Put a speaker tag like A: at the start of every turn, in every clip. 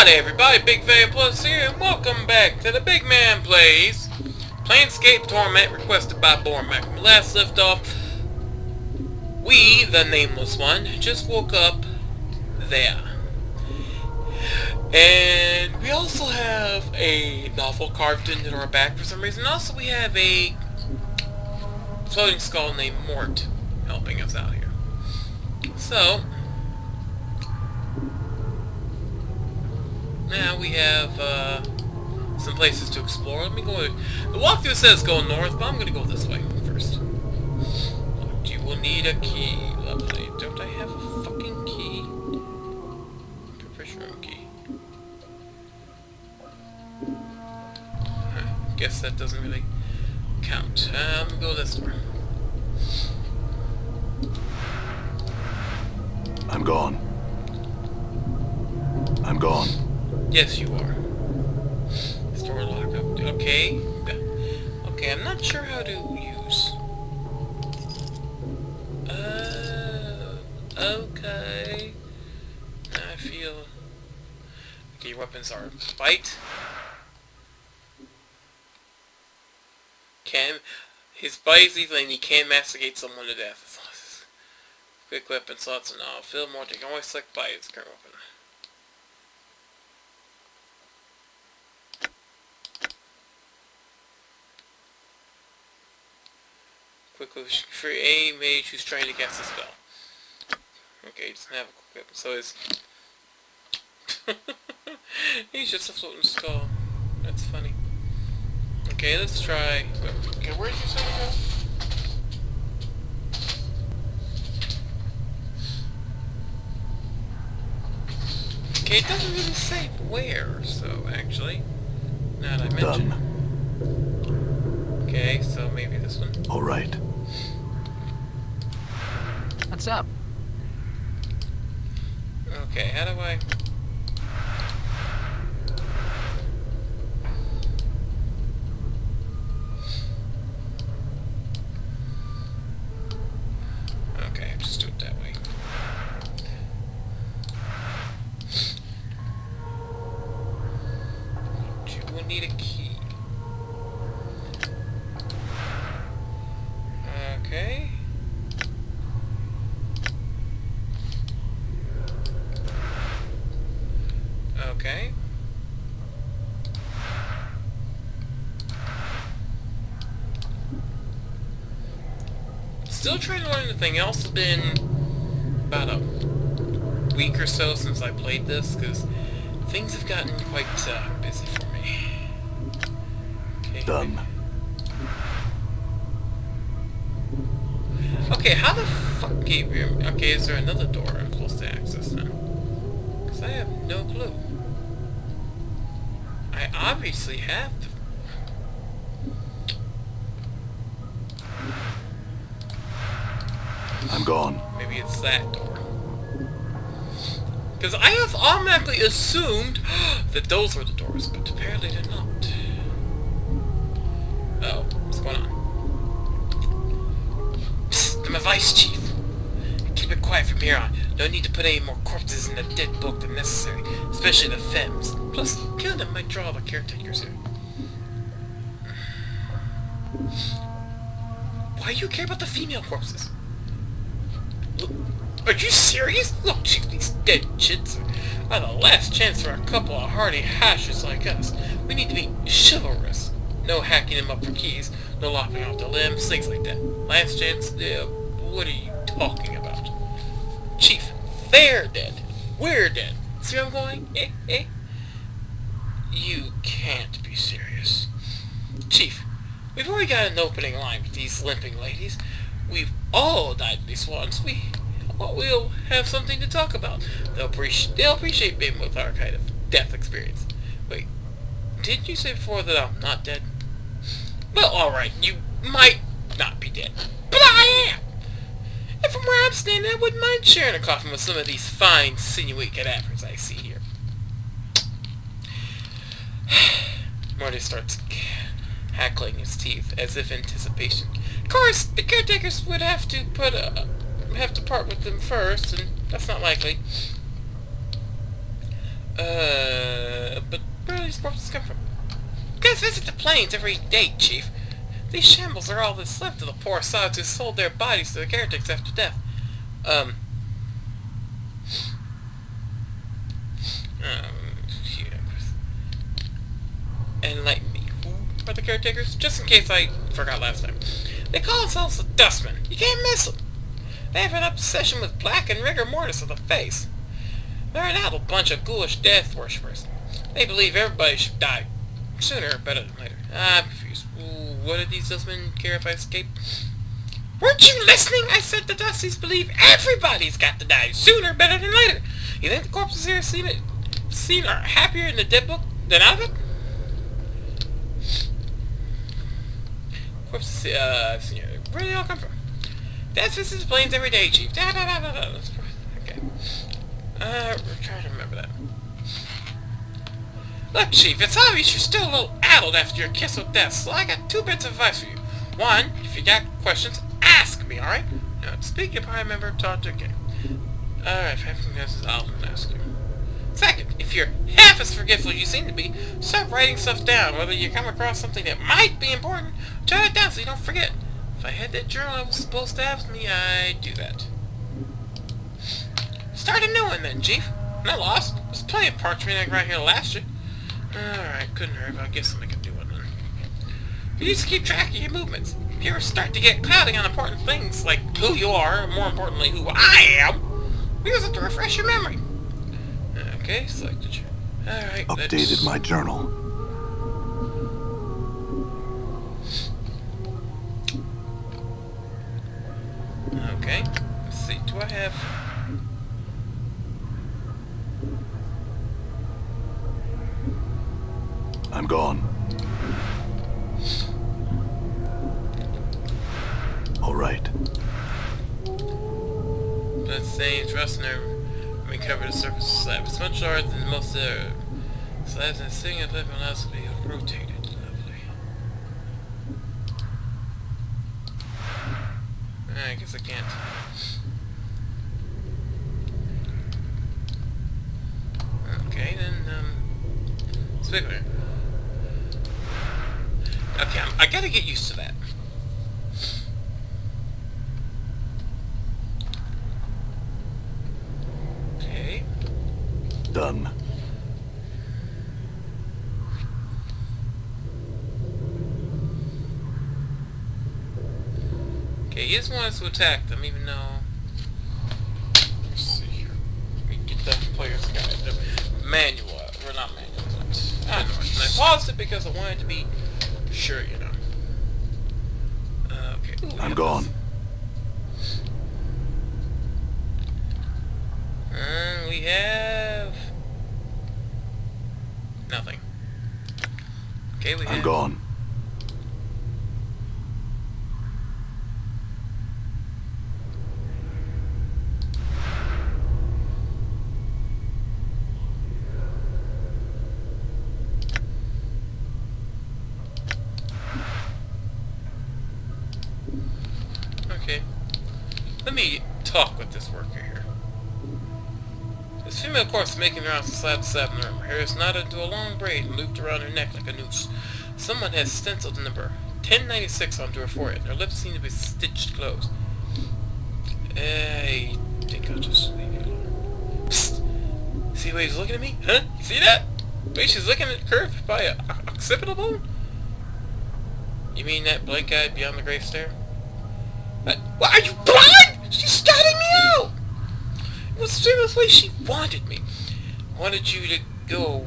A: Howdy everybody, Big Fan Plus here, and welcome back to the BygMan Plays Planescape Torment, requested by Bormac. When we last left off, we, the Nameless One, just woke up there. And we also have a novel carved into our back for some reason. Also, we have a floating skull named Mort helping us out here. So, now we have some places to explore. Let me go. The walkthrough says go north, but I'm going to go this way first. You will need a key. Lovely. Don't I have a fucking key? Pressure room key. Guess that doesn't really count. I'm going to go this way.
B: I'm gone. I'm gone.
A: Yes, you are. Store locked up. Okay. Okay, I'm not sure how to use. Okay. I feel. Okay, your weapons are bite. His bite is lethal and he can masticate someone to death. Quick weapon slots and all. Fill more. You can always select bite as current weapon. Quick for a mage who's trying to cast a spell. Okay, he doesn't have a quick weapon, so he's just a floating skull. That's funny. Okay, let's try. Okay, where did you say to go? Okay, it doesn't really say where, so actually, now that I mention.
B: Done.
A: Okay, so maybe this one.
B: All right.
C: What's up?
A: Okay, how do I... Okay, I'll just do it that way. You will need a key. Okay. Okay. Still trying to learn the thing. It's been about a week or so since I played this, because things have gotten quite busy for me. Okay.
B: Done.
A: Okay, how the fuck... Okay, is there another door I'm supposed to access now? Because I have no clue. I obviously have to...
B: I'm gone.
A: Maybe it's that door. Because I have automatically assumed that those were the doors, but apparently they're not. Uh-oh, what's going on? Psst, I'm a vice chief. Keep it quiet from here on. No need to put any more corpses in the dead book than necessary, especially the femmes. Plus, killing them might draw the caretakers here. Why do you care about the female corpses? Look, are you serious? Look, Chief, these dead chits are the last chance for a couple of hardy hashes like us. We need to be chivalrous. No hacking them up for keys, no lopping off the limbs, things like that. Last chance? What are you talking about? Chief, they're dead. We're dead. See where I'm going? You can't be serious. Chief, we've already got an opening line with these limping ladies. We've all died at least once. We'll have something to talk about. They'll appreciate being with our kind of death experience. Wait, didn't you say before that I'm not dead? Well, alright, you might not be dead, but I am! And from where I'm standing, I wouldn't mind sharing a coffin with some of these fine, sinewy cadavers I see here. Morty starts hackling his teeth, as if in anticipation. Of course, the caretakers would have to part with them first, and that's not likely. come from? You guys visit the plains every day, Chief. These shambles are all that's left of the poor sods who sold their bodies to the caretakers after death. Enlighten me. Who are the caretakers? Just in case I forgot last time. They call themselves the Dustmen. You can't miss them. They have an obsession with black and rigor mortis of the face. They're an adult bunch of ghoulish death worshippers. They believe everybody should die. Sooner, better than later. I'm confused. What did these Dustmen care if I escape? Weren't you listening? I said the Dusties believe everybody's got to die. Sooner, better than later. You think the corpses here seen are happier in the dead book than out of it? Corpses, I've seen it. Where do they all come from? That's visits the plains every day, Chief. Okay. We're trying to remember that. Look, Chief, it's obvious you're still a little addled after your kiss with death, so I got 2 bits of advice for you. One, if you got questions, ask me, alright? Now, speak if I remember, talk to a game. Alright, if I have some questions, I'll ask you. Second, if you're half as forgetful as you seem to be, start writing stuff down. Whether you come across something that might be important, jot it down so you don't forget. If I had that journal I was supposed to have with me, I'd do that. Start a new one then, Chief. Not lost. There's plenty of parchment right here to last you. Alright, couldn't hurt, but I guess I can do one then. You need to keep track of your movements. If you ever start to get cloudy on important things, like who you are, or more importantly, who I am, use it to refresh your memory. Okay, selected you. Alright,
B: updated my journal.
A: Okay, let's see, do I have...
B: I'm gone. All right.
A: Blood stains, rust nerve, recover the surface of the slab. It's much larger than most other slabs, and sitting at level allows it to be rotated. Lovely. I guess I can't. Okay, then, speak with it. Okay, I gotta get used to that. Okay.
B: Done.
A: Okay, he just wants to attack them, even though... Let's see here. Let me get the player's guide. The manual. Or not manual, but... I don't know. And I paused it because I wanted to be sure, you know. Okay. Ooh,
B: I'm gone.
A: We have... nothing. Okay, we have...
B: I'm gone.
A: Okay. Let me talk with this worker here. This female corpse making rounds from slab to slab in the room. Her hair is knotted into a long braid and looped around her neck like a noose. Someone has stenciled the number 1096 onto her forehead. Her lips seem to be stitched closed. I think I'll just leave you alone. Psst! See the way he's looking at me? Huh? You see that? The way she's looking at curved by a occipital bone? You mean that blank eye beyond the grave stare? What, are you blind? She's scouting me out! It was the same way she wanted me. Wanted you to go.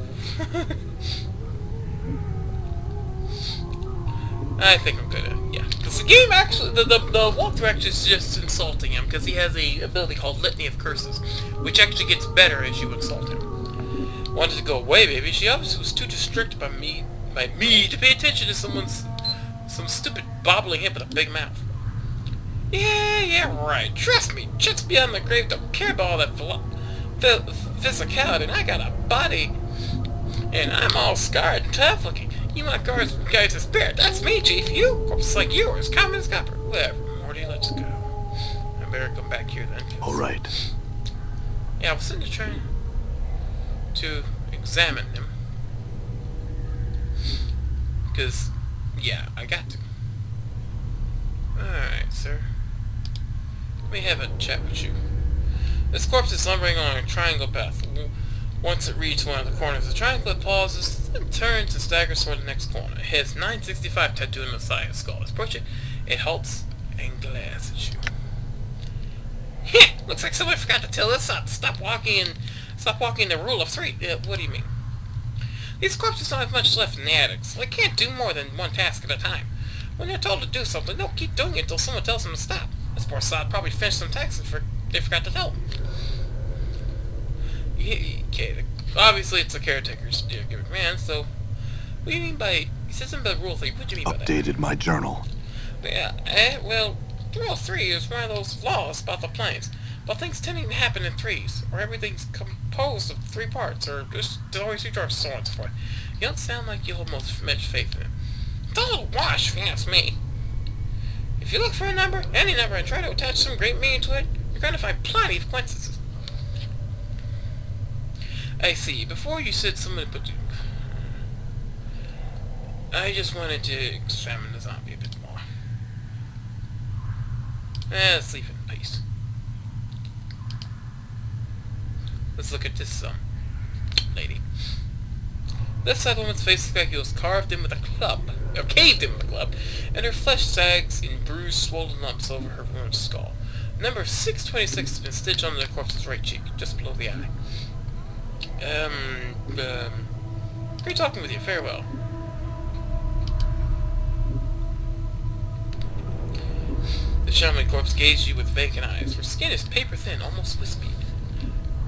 A: I think I'm gonna, yeah. Because the game actually, the walkthrough actually is just insulting him, because he has a ability called Litany of Curses, which actually gets better as you insult him. Wanted to go away, baby. She obviously was too distracted by me to pay attention to some stupid bobbling hip with a big mouth. Yeah, right. Trust me, chits beyond the grave don't care about all that physicality, and I got a body, and I'm all scarred and tough looking. You want guys a spirit? That's me, Chief. You, corpse like yours, common as copper. Whatever, Morty, let's go. I better come back here then.
B: All right.
A: Yeah, I was sent to try to examine him. Because, yeah, I got to. Alright, sir. Let me have a chat with you. This corpse is slumbering on a triangle path. Once it reaches one of the corners of the triangle, it pauses, then turns and staggers toward the next corner. It has 965 tattooed on the side of the skull. As approach it, it halts and glares at you. Heh! Looks like someone forgot to tell us stop walking the rule of three. What do you mean? These corpses don't have much left in the attic, so they can't do more than one task at a time. When they're told to do something, they'll keep doing it until someone tells them to stop. This poor sod probably finished some tasks and they forgot to tell him. Okay, obviously it's the caretaker's man, so what do you mean by, he said something about rule 3, what do you mean by that?
B: Updated my journal.
A: Yeah, well, rule 3 is one of those laws about the planes, about things tending to happen in threes, or everything's composed of 3 parts, or just always 3 parts, so on and so forth. You don't sound like you hold much faith in it. It's a little wash, if you ask me. If you look for a number, any number, and try to attach some great meaning to it, you're going to find plenty of coincidences. I see. Before you said somebody put... I just wanted to examine the zombie a bit more. Let's leave it in peace. Let's look at this, lady. This side woman's face looks like it was carved in with a club, or caved in with a club, and her flesh sags in bruised, swollen lumps over her ruined skull. Number 626 has been stitched onto the corpse's right cheek, just below the eye. Great talking with you. Farewell. The shaman corpse gazed you with vacant eyes. Her skin is paper thin, almost wispy.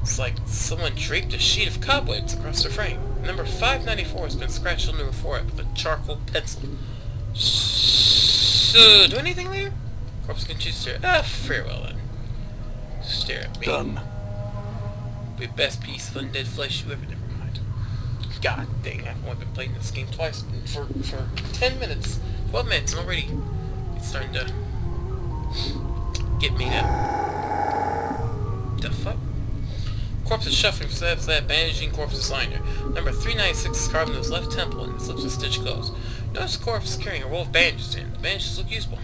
A: It's like someone draped a sheet of cobwebs across her frame. Number 594 has been scratched onto her forehead with a charcoal pencil. So, do anything later? Corpse continues to stare. Farewell then. Stare at me.
B: Done.
A: The best piece of undead flesh you ever. Never mind. God dang, I've only been playing this game twice for 10 minutes. 12 minutes, and already it's starting to get me now. The fuck? Corpse is shuffling from slab to slab, bandaging corpse's liner. Number 396 is carved into his left temple and his lips are stitched closed. Notice the corpse is carrying a roll of bandages in. The bandages look usable.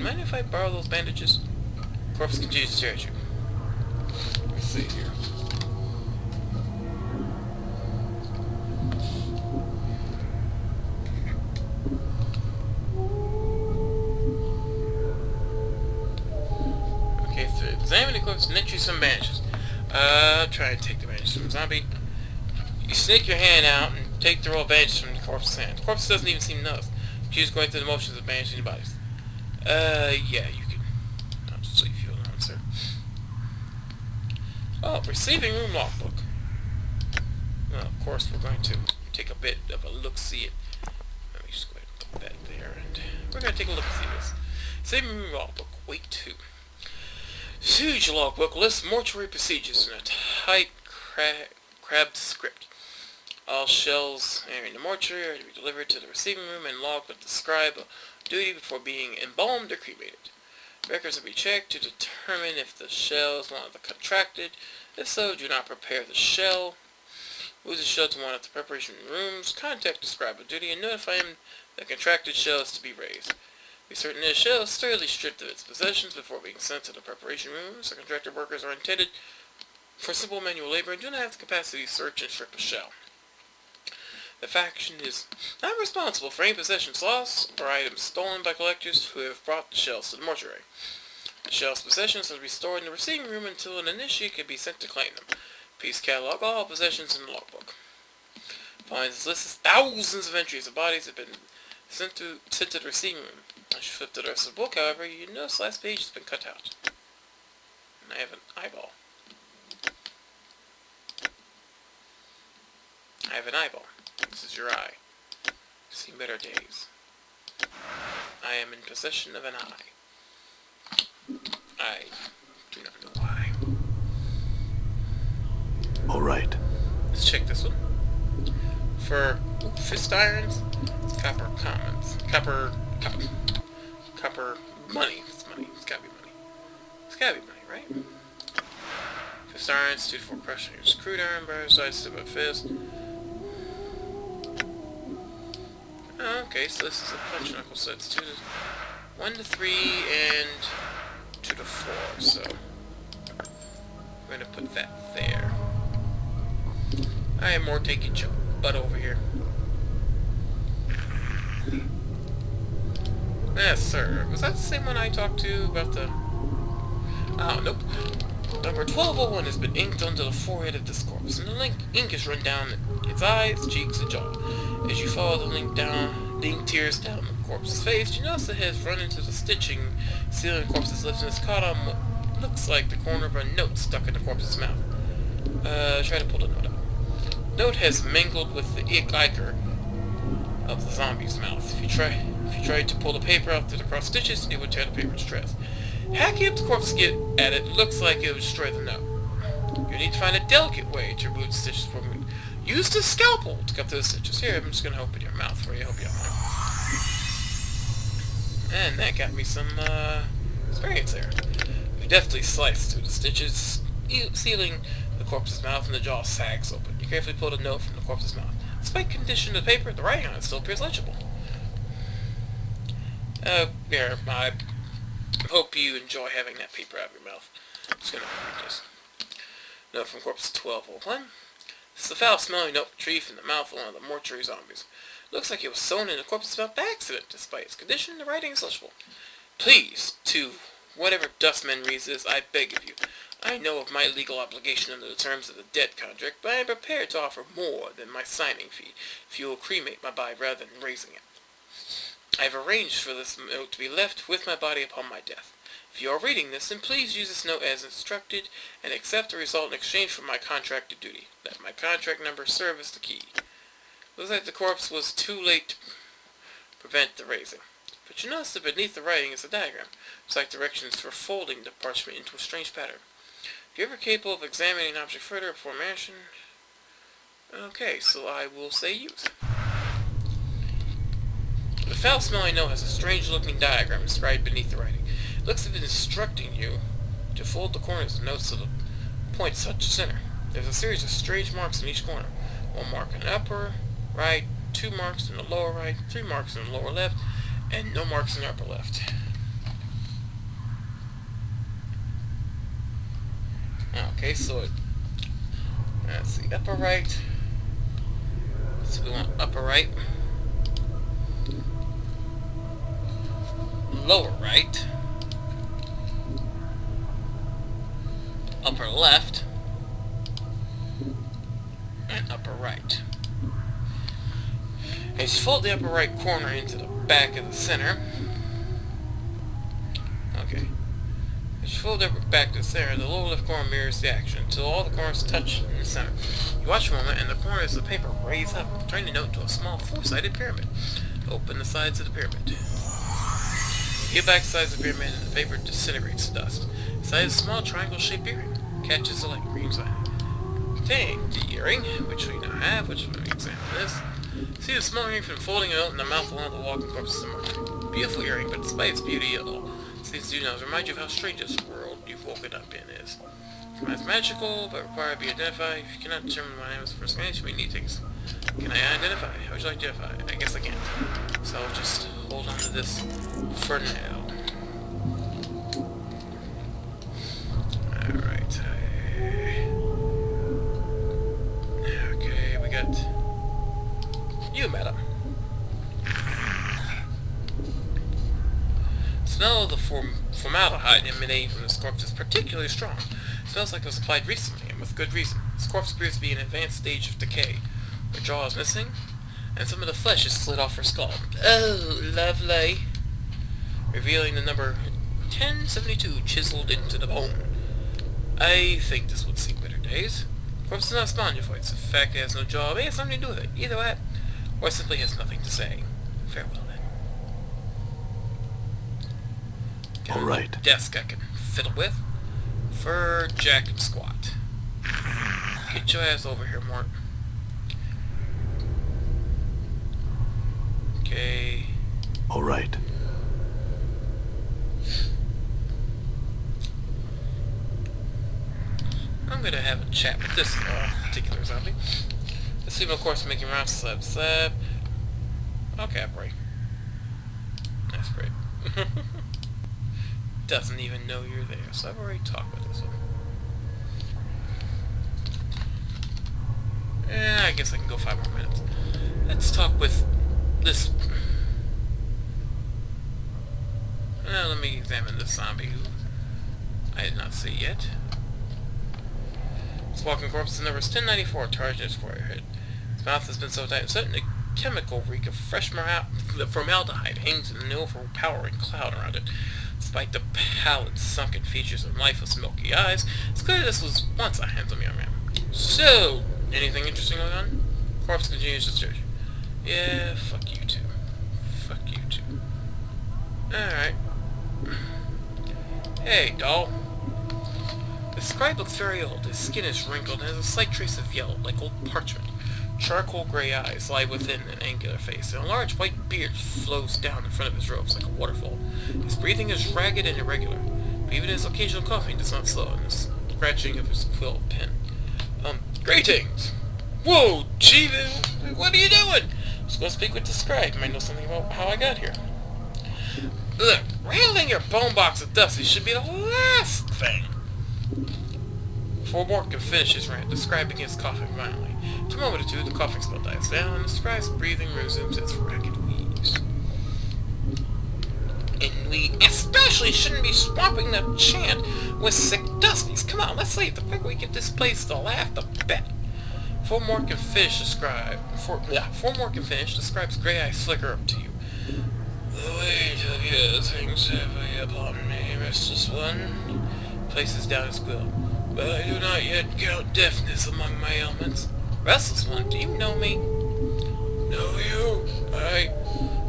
A: Mind if I borrow those bandages? Corpse continues to stare at you. Let me see here. Okay, so examine the corpse and knit you some bandages. Try and take the bandages from the zombie. You sneak your hand out and take the roll of bandages from the corpse's hand. The corpse doesn't even seem to notice. She's going through the motions of bandaging your bodies. Yeah, you can. I'll just leave you alone, sir. Oh, receiving room logbook. Well, of course, we're going to take a bit of a look-see. Let me just go ahead and put that there, and we're going to take a look and see this. Receiving room logbook, weight 2. Siege logbook lists mortuary procedures in a tight, crabbed script. All shells entering the mortuary are to be delivered to the receiving room and logged with the scribe of duty before being embalmed or cremated. Records will be checked to determine if the shell is one of the contracted. If so, do not prepare the shell. Move the shell to one of the preparation rooms. Contact the scribe of duty and notify him the contracted shell is to be raised. Be certain that the shell is thoroughly stripped of its possessions before being sent to the preparation rooms. The contracted workers are intended for simple manual labor and do not have the capacity to search and strip a shell. The faction is not responsible for any possessions lost or items stolen by collectors who have brought the shells to the mortuary. The shell's possessions are to be stored in the receiving room until an initiate can be sent to claim them. Please catalog all possessions in the logbook. Following this list is thousands of entries of bodies that have been sent to the receiving room. As you flip to the rest of the book, however, you notice the last page has been cut out. And I have an eyeball. I have an eyeball. This is your eye. Seen better days. I am in possession of an eye. I do not know why.
B: Alright.
A: Let's check this one. For fist irons, it's copper commons. Copper money. It's money. It's gotta be money. It's gotta be money, right? Fist irons, 2 to 4 crushing. Screwed iron, bar size, step up fist. Okay, so this is a punch knuckle, so it's 1 to 3 and 2 to 4, so we're gonna put that there. Alright, more take your butt over here. Yes, sir. Was that the same one I talked to about the... Oh, nope. Number 1201 has been inked onto the forehead of this corpse, and the ink has run down its eyes, cheeks, and jaw. As you follow the ink tears down the corpse's face, you notice it has run into the stitching sealing the corpse's lips and is caught on what looks like the corner of a note stuck in the corpse's mouth. Try to pull the note out. The note has mingled with the ichor of the zombie's mouth. If you tried to pull the paper out through the cross stitches, it would tear the paper to shreds. Hacking up the corpse to get at it looks like it would destroy the note. You need to find a delicate way to remove the stitches from it. Use the scalpel to cut through the stitches. Here, I'm just going to open your mouth for you. Hope you don't mind. And that got me some experience there. You deftly slice through the stitches, sealing the corpse's mouth, and the jaw sags open. You carefully pull the note from the corpse's mouth. Despite condition of the paper, the writing on it still appears legible. Here, I hope you enjoy having that paper out of your mouth. I'm just going to read this. Note from Corpse 1201. This is a foul-smelling note retrieved from the mouth of one of the mortuary zombies. Looks like it was sewn in the corpse's mouth by accident. Despite its condition, the writing is legible. Please, to whatever dustman reads this, I beg of you. I know of my legal obligation under the terms of the dead contract, but I am prepared to offer more than my signing fee if you will cremate my body rather than raising it. I have arranged for this note to be left with my body upon my death. If you are reading this, then please use this note as instructed and accept the result in exchange for my contracted duty. Let my contract number serve as the key. Looks like the corpse was too late to prevent the raising. But you notice that beneath the writing is a diagram. It's like directions for folding the parchment into a strange pattern. If you're ever capable of examining an object further before mention... Okay, so I will say use. The foul-smelling note has a strange-looking diagram inscribed beneath the writing. It looks as if it's instructing you to fold the corners of the notes to the points touch the center. There's a series of strange marks in each corner. 1 mark in the upper right, 2 marks in the lower right, 3 marks in the lower left, and no marks in the upper left. Okay, so that's the upper right. So we want upper right. Lower right. Upper left. And upper right. As you fold the upper right corner into the back of the center. Okay. As you fold the upper back to the center, the lower left corner mirrors the action until all the corners touch in the center. You watch a moment and the corners of the paper raise up, turning the note into a small 4-sided pyramid. Open the sides of the pyramid. Get back the sides of the pyramid and the paper disintegrates to dust. Inside is a small triangle-shaped earring. Catches the light green side. Take the earring, which we now have, which we examine this. See the small earring from folding it out in the mouth of one of the walking corpses in the mortuary. Beautiful earring, but despite its beauty, it'll seems to do now remind you of how strange this world you've woken up in is. It's magical, but required to be identified. If you cannot determine my name is for scanning, we need things. Can I identify? How would you like to identify? I guess I can't. So I'll just hold on to this for now. Alright. Okay, we got you, madam. Smell of the formaldehyde emanating from this corpse is particularly strong. It smells like it was applied recently, and with good reason. This corpse appears to be in an advanced stage of decay. Her jaw is missing, and some of the flesh is slid off her skull. Oh, lovely. Revealing the number 1072 chiseled into the bone. I think this would see better days. The corpse is not spongifoid, so the fact it has no jaw may have something to do with it. Either way, or simply has nothing to say. Farewell, then. Got
B: all right.
A: Desk I can fiddle with. Fur, jack, and squat. Get your ass over here, Mort. Okay.
B: All right.
A: I'm gonna have a chat with this particular zombie. Let's see him, of course, making rounds. Slab. Okay, right. desperate. Doesn't even know you're there, so I've already talked with this one. I guess I can go 5 more minutes. Let's talk with this... let me examine this zombie who I did not see yet. This walking corpse number is 1094, target for your head. His mouth has been so tight, certain a chemical reek of fresh formaldehyde hangs in an overpowering cloud around it. Despite the pallid, sunken features and lifeless, milky eyes, it's clear this was once a handsome young man. So, anything interesting going on? Corpse continues to search. Yeah, fuck you too. Fuck you too. Alright. Hey, doll. The scribe looks very old. His skin is wrinkled and has a slight trace of yellow, like old parchment. Charcoal gray eyes lie within an angular face, and a large white beard flows down in front of his robes like a waterfall. His breathing is ragged and irregular, but even his occasional coughing does not slow in the scratching of his quill pen. Greetings! Whoa, Chief! What are you doing? I was going to speak with the scribe. You might know something about how I got here. Look, rattling your bone box of dusty should be the last thing. Before Bormac can finish his rant, the scribe begins coughing violently. After a moment or two, the coughing spell dies down, and the scribe's breathing resumes its ragged wheeze. And we especially shouldn't be swamping the Chant with sick dusties. Come on, let's leave. The quicker we get this place to laugh, the better. Before Bormac can finish, the scribe's grey eyes flicker up to you. The weight of years hangs heavy upon me, restless one. Places down his quill. But I do not yet count deafness among my ailments. Restless one, do you know me? Know you?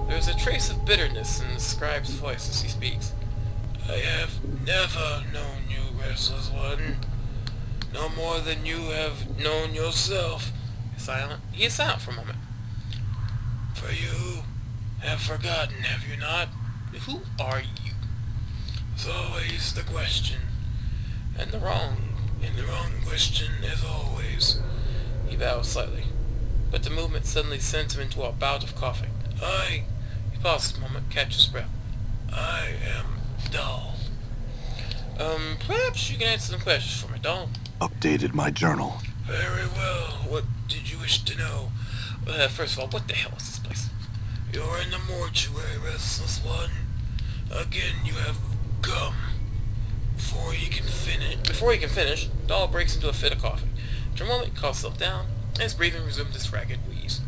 A: There's a trace of bitterness in the scribe's voice as he speaks. I have never known you, restless one. No more than you have known yourself. He is silent for a moment. For you have forgotten, have you not? Who are you? It's always the question. And the wrong question as always. He bows slightly, but the movement suddenly sends him into a bout of coughing. He pauses a moment, catches his breath. I am dull. Perhaps you can answer some questions for me, doll.
B: Updated my journal.
A: Very well. What did you wish to know? First of all, what the hell is this place? You're in the mortuary, restless one. Again, you have come. Before he can finish, Doll breaks into a fit of coughing. After a moment, he calms himself down, and his breathing resumes its ragged wheeze.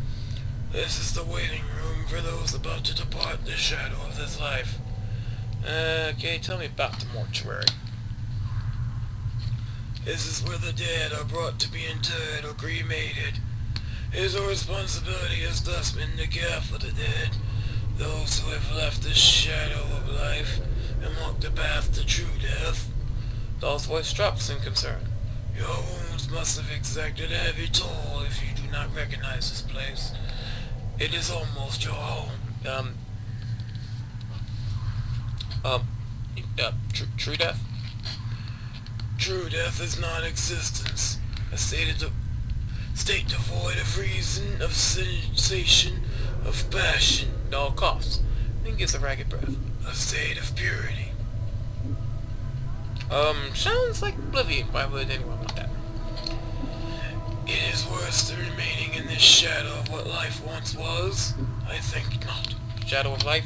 A: This is the waiting room for those about to depart the shadow of this life. Okay, tell me about the mortuary. This is where the dead are brought to be interred or cremated. It is our responsibility as dustmen to care for the dead, those who have left the shadow of life and walked the path to true death. Doll's voice drops in concern. Your wounds must have exacted a heavy toll if you do not recognize this place. It is almost your home. True death? True death is non-existence, a state devoid of reason, of sensation, of passion. Doll coughs, then gives a ragged breath. A state of purity. Sounds like oblivion. Why would anyone want that? It is worse than remaining in this shadow of what life once was. I think not. Shadow of life?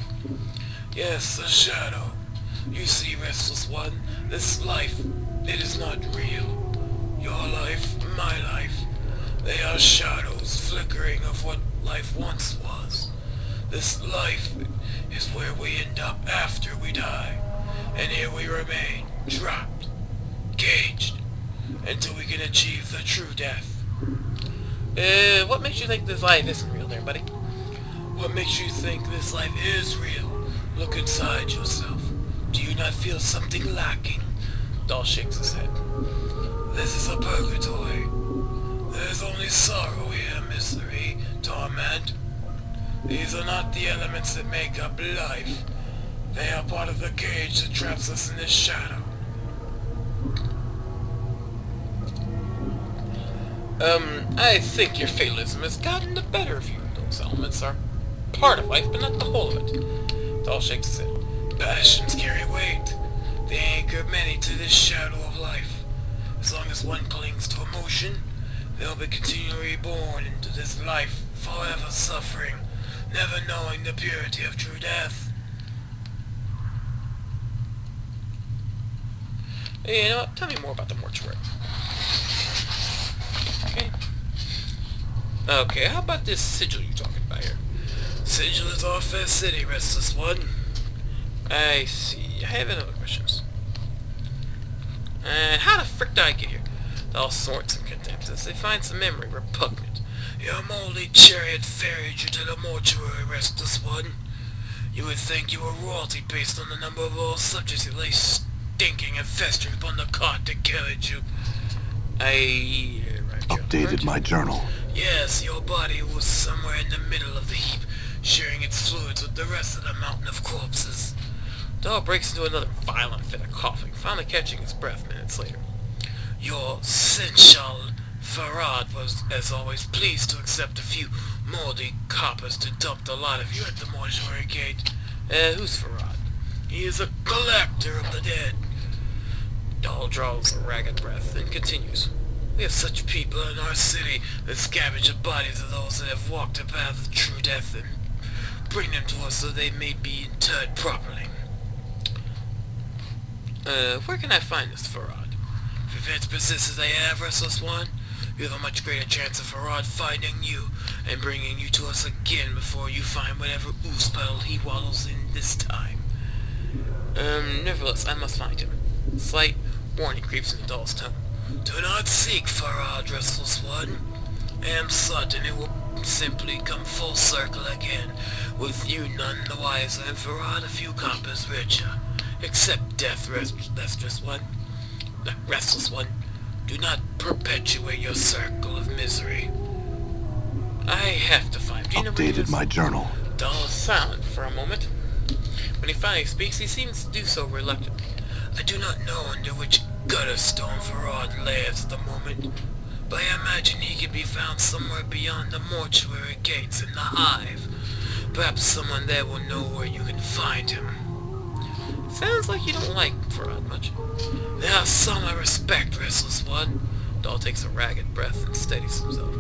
A: Yes, a shadow. You see, restless one, this life, it is not real. Your life, my life, they are shadows flickering of what life once was. This life is where we end up after we die, and here we remain, trapped, caged, until we can achieve the true death. What makes you think this life isn't real there, buddy? What makes you think this life is real? Look inside yourself. Do you not feel something lacking? Doll shakes his head. This is a purgatory. There is only sorrow here, misery, torment. These are not the elements that make up life. They are part of the cage that traps us in this shadow. I think your fatalism has gotten the better of you. Those elements are part of life, but not the whole of it. Doll shakes his head. Passions carry weight. They anchor many to this shadow of life. As long as one clings to emotion, they'll be continually born into this life, forever suffering, never knowing the purity of true death. Hey, you know what? Tell me more about the mortuary. Okay, how about this sigil you're talking about here? Sigil is our fair city, restless one. I see. I have other questions. And how the frick did I get here? All sorts of contempt as they find some memory repugnant. Your moldy chariot ferried you to the mortuary, restless one. You would think you were royalty based on the number of old subjects who lay stinking and festering upon the cart that carried you. I
B: updated my journal.
A: Yes, your body was somewhere in the middle of the heap, sharing its fluids with the rest of the mountain of corpses. Dahl breaks into another violent fit of coughing, finally catching his breath minutes later. Your Senshal Farad was, as always, pleased to accept a few moldy coppers to dump the lot of you at the mortuary gate. Who's Farad? He is a collector of the dead. Dahl draws a ragged breath and continues. We have such people in our city that scavenge the bodies of those that have walked the path of true death and bring them to us so they may be interred properly. Where can I find this Farad? If events persist as they have, restless one, you have a much greater chance of Farad finding you and bringing you to us again before you find whatever ooze puddle he waddles in this time. Nevertheless, I must find him. Slight warning creeps into Dahl's tone. Do not seek Farad, restless one. I am certain it will simply come full circle again, with you none the wiser and Farad a few coppers richer. Accept death, restless one. Do not perpetuate your circle of misery. I have to find...
B: Updated my journal.
A: Dahl is silent for a moment. When he finally speaks, he seems to do so reluctantly. I do not know under which gutter stone Farad lives at the moment, but I imagine he can be found somewhere beyond the mortuary gates in the hive. Perhaps someone there will know where you can find him. Sounds like you don't like Farad much. There are some I respect, restless one. Dahl takes a ragged breath and steadies himself.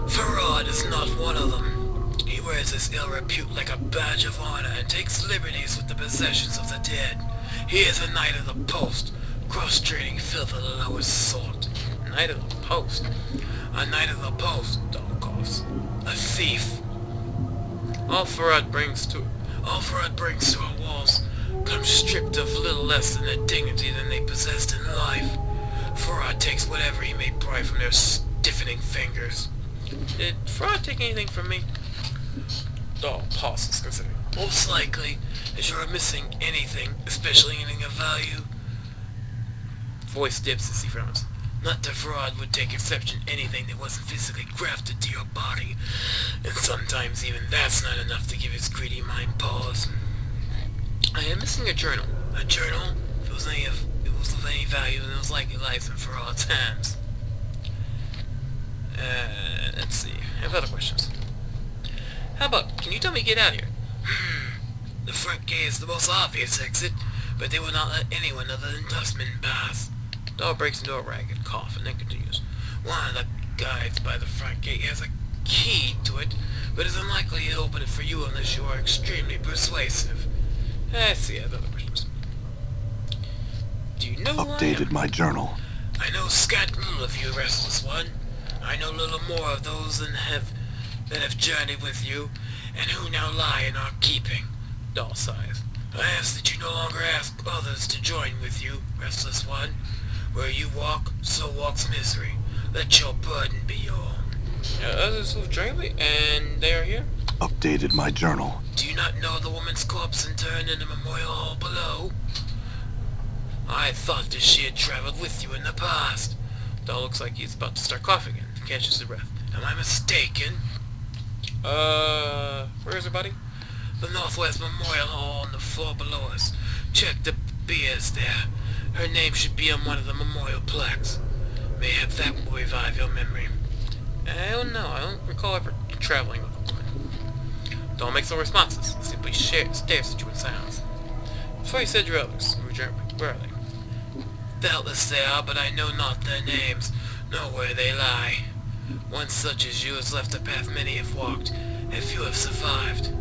A: Farad is not one of them. He wears his ill repute like a badge of honor and takes liberties with the possessions of the dead. He is a knight of the post, cross-trading filth of the lowest sort. Knight of the post? A knight of the post, Dahl coughs. A thief. All Farad brings to our walls comes stripped of little less than a dignity than they possessed in life. Farad takes whatever he may pry from their stiffening fingers. Did Farad take anything from me? Dahl pauses, considering. Most likely, as you are missing anything, especially anything of value. Voice dips as he frowns. Not that Farad would take exception to anything that wasn't physically grafted to your body, and sometimes even that's not enough to give his greedy mind pause. I am missing a journal. A journal? If it was of any value, then it was likely lies in Farad's hands. Let's see. I have other questions. How about, can you tell me to get out of here? The front gate is the most obvious exit, but they will not let anyone other than dustmen pass. Dahl breaks into a ragged cough and then continues. One of the guides by the front gate has a key to it, but is unlikely to open it for you unless you are extremely persuasive. I see, I have other questions. Do you know who I am?
B: Updated my journal.
A: I know scant little of you, restless one. I know little more of those that have journeyed with you, and who now lie in our keeping. Dahl sighs. I ask that you no longer ask others to join with you, restless one. Where you walk, so walks misery. Let your burden be your own. Others who've joined me, and they are here?
B: Updated my journal.
A: Do you not know the woman's corpse interred in the memorial hall below? I thought that she had traveled with you in the past. Dahl looks like he's about to start coughing again. He catches his breath. Am I mistaken? Where is her body? The Northwest Memorial Hall on the floor below us. Check the biers there. Her name should be on one of the memorial plaques. Mayhap that will revive your memory. I don't know. I don't recall ever traveling with a woman. Don't make no responses. Simply stares at you in silence. Before you said your others, where are they? Doubtless they are, but I know not their names, nor where they lie. One such as you has left the path many have walked, and few have survived.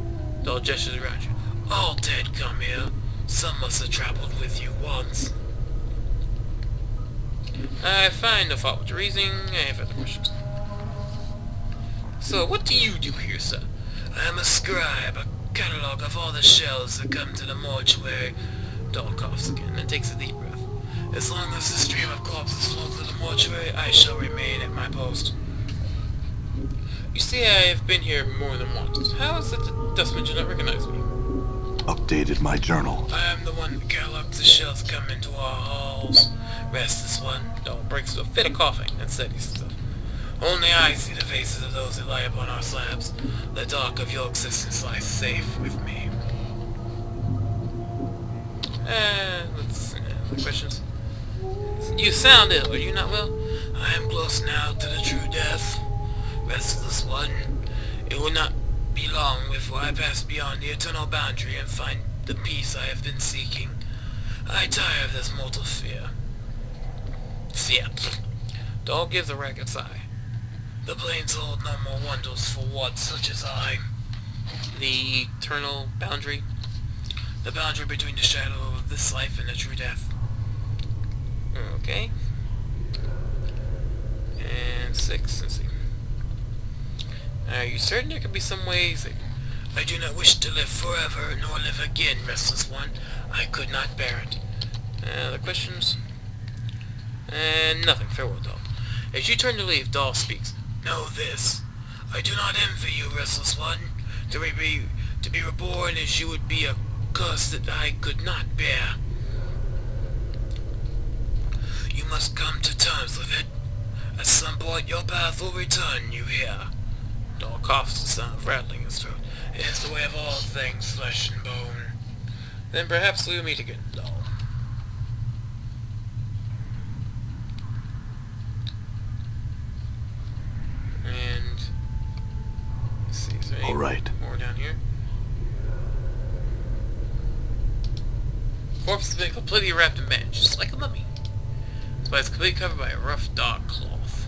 A: Doll gestures around you. All dead come here. Some must have traveled with you once. I find no fault with your reasoning. I have other questions. So, what do you do here, sir? I am a scribe, a catalogue of all the shells that come to the mortuary. Doll coughs again and takes a deep breath. As long as the stream of corpses flows to the mortuary, I shall remain at my post. You see, I have been here more than once. How is it that Dustman do not recognize me?
B: Updated my journal.
A: I am the one that catalogs the shells that come into our halls. Restless one. Doll breaks into a fit of coughing and steadies himself. Only I see the faces of those that lie upon our slabs. The dark of your existence lies safe with me. Let's questions. You sound ill. Are you not well? I am close now to the true death. Restless one. It will not be long before I pass beyond the eternal boundary and find the peace I have been seeking. I tire of this mortal fear. Fear. Doll gives a ragged sigh. The plains hold no more wonders for one such as I. The eternal boundary? The boundary between the shadow of this life and the true death. Okay. And 6, let's see. Are you certain there could be some ways that... I do not wish to live forever, nor live again, restless one. I could not bear it. Other questions? And nothing. Farewell, Doll. As you turn to leave, Doll speaks. Know this. I do not envy you, restless one. To be reborn as you would be a curse that I could not bear. You must come to terms with it. At some point your path will return you here. Doll coughs, the sound of rattling his throat. It is the way of all things, flesh and bone. Then perhaps we will meet again, Doll. And... let's see, is there any more down here? Corpse has been completely wrapped in bandage, just like a mummy. But it's completely covered by a rough, dark cloth.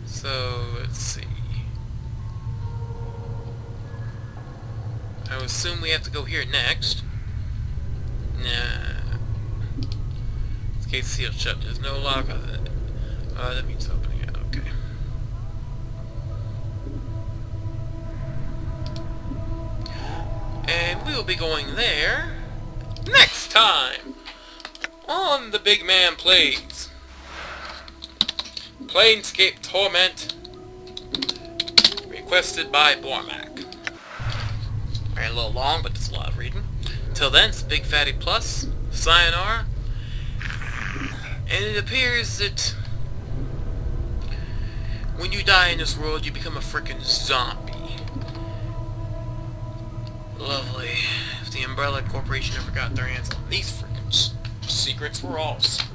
A: So, let's see. I would assume we have to go here next. Nah. This gate's sealed shut. There's no lock on it. That means opening it. Okay. And we will be going there next time on the BygMan Plays. Planescape Torment, requested by Bormac. Ran a little long, but it's a lot of reading. Till then, it's Big Fatty Plus, sayonara, and it appears that when you die in this world, you become a frickin' zombie. Lovely. If the Umbrella Corporation ever got their hands on these frickin' secrets, we're all screwed.